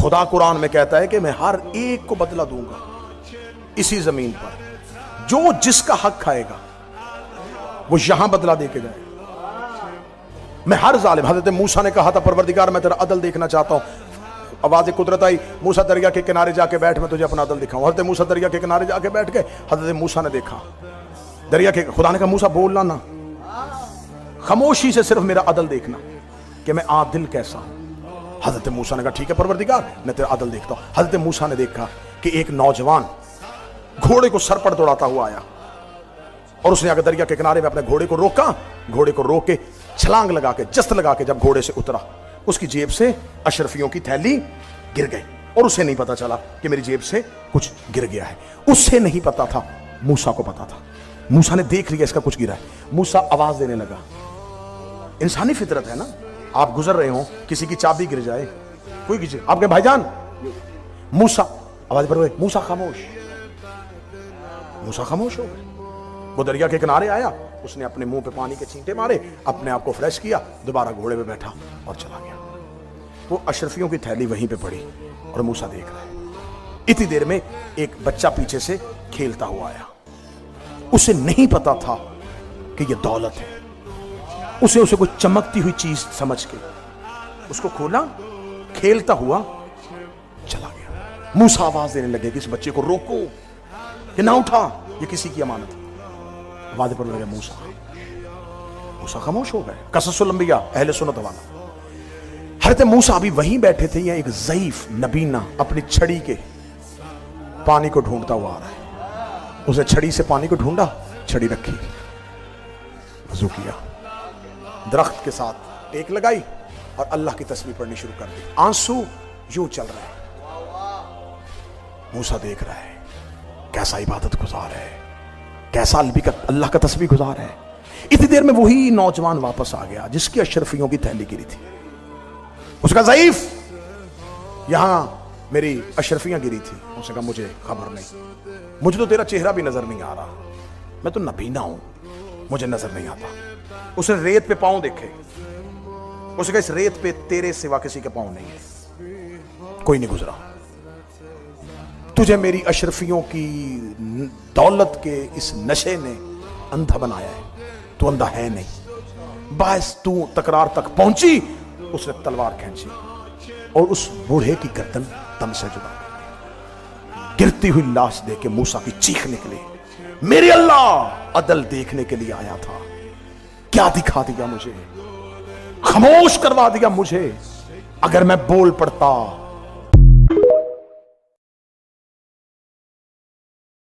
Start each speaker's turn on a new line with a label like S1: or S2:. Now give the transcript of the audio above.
S1: खुदा कुरान में कहता है कि मैं हर एक को बदला दूंगा इसी जमीन पर, जो जिसका हक खाएगा वो यहां बदला देके जाएगा। मैं हर जालिम, हजरत मूसा ने कहा था परवरदिगार मैं तेरा अदल देखना चाहता हूं, आवाज कुदरत आई, मूसा दरिया के किनारे जाके बैठ, मैं तुझे अपना अदल दिखाऊं। हजरत मूसा दरिया के किनारे जाके बैठ गए, हजरत मूसा ने देखा दरिया के, खुदा ने कहा मूसा बोलना ना, खामोशी से सिर्फ मेरा अदल देखना कि मैं आदिल कैसा हूं। हजरत मूसा ने कहा ठीक है परवरदिगार मैं तेरा अदल देखता हूं। हजरत मूसा ने देखा कि एक नौजवान घोड़े को सर पर दौड़ाता हुआ आया और उसने आकर दरिया के किनारे में अपने घोड़े को रोका, घोड़े को रोक के छलांग लगा के, जस्त लगा के जब घोड़े से उतरा, उसकी जेब से अशरफियों की थैली गिर गई और उसे नहीं पता चला कि मेरी जेब से कुछ गिर गया है। उससे नहीं पता था, मूसा को पता था। मूसा ने देख लिया इसका कुछ गिरा है, मूसा आवाज देने लगा। इंसानी फितरत है ना, आप गुजर रहे हो, किसी की चाबी गिर जाए, कोई किसी आपके भाईजान, मूसा आवाज पर, मूसा खामोश, मूसा खामोश हो गए। वो दरिया के किनारे आया, उसने अपने मुंह पे पानी के छींटे मारे, अपने आप को फ्रेश किया, दोबारा घोड़े पे बैठा और चला गया। वो अशरफियों की थैली वहीं पे पड़ी और मूसा देख रहा है। इतनी देर में एक बच्चा पीछे से खेलता हुआ आया, उसे नहीं पता था कि ये दौलत है। उसे कोई चमकती हुई चीज समझ के उसको खोला, खेलता हुआ चला गया। मूसा आवाज देने लगे कि इस बच्चे को रोको, कि ना उठा, ये किसी की अमानत है। आवाज पर लगे मूसा, मूसा खामोश हो गए। कससुल अंबिया अहले सुन्नत वाला। हजरत मूसा अभी वहीं बैठे थे, या एक ज़ईफ नबीना अपनी छड़ी के पानी को ढूंढता हुआ आ रहा है। उसने छड़ी से पानी को ढूंढा, छड़ी रखी, वजू किया, दरख्त के साथ टेक लगाई और अल्लाह की तस्बीह पढ़नी शुरू कर दी। आंसू यूं चल रहे हैं। मूसा देख रहा है कैसा इबादत गुजार है, कैसा अल्लाह का तस्बीह गुजार है। इतनी देर में वही नौजवान वापस आ गया जिसकी अशरफियों की थैली गिरी थी। उसका ज़ईफ, यहां मेरी अशरफियां गिरी थी। उसने कहा मुझे खबर नहीं, मुझे तो तेरा चेहरा भी नजर नहीं आ रहा, मैं तो नबीना हूं, मुझे नजर नहीं आता। उसने रेत पे पांव देखे, उसने कहा इस रेत पे तेरे सिवा किसी के पांव नहीं है, कोई नहीं गुजरा। तुझे मेरी अशरफियों की दौलत के इस नशे ने अंधा बनाया है, तू अंधा है नहीं। बस तू तकरार तक पहुंची, उसने तलवार खींची और उस बूढ़े की गर्दन दम से जुदा कर दी। गिरती हुई लाश देख के मूसा की चीख निकली, मेरे अल्लाह अदल देखने के लिए आया था, क्या दिखा दिया मुझे, खामोश करवा दिया मुझे। अगर मैं बोल पड़ता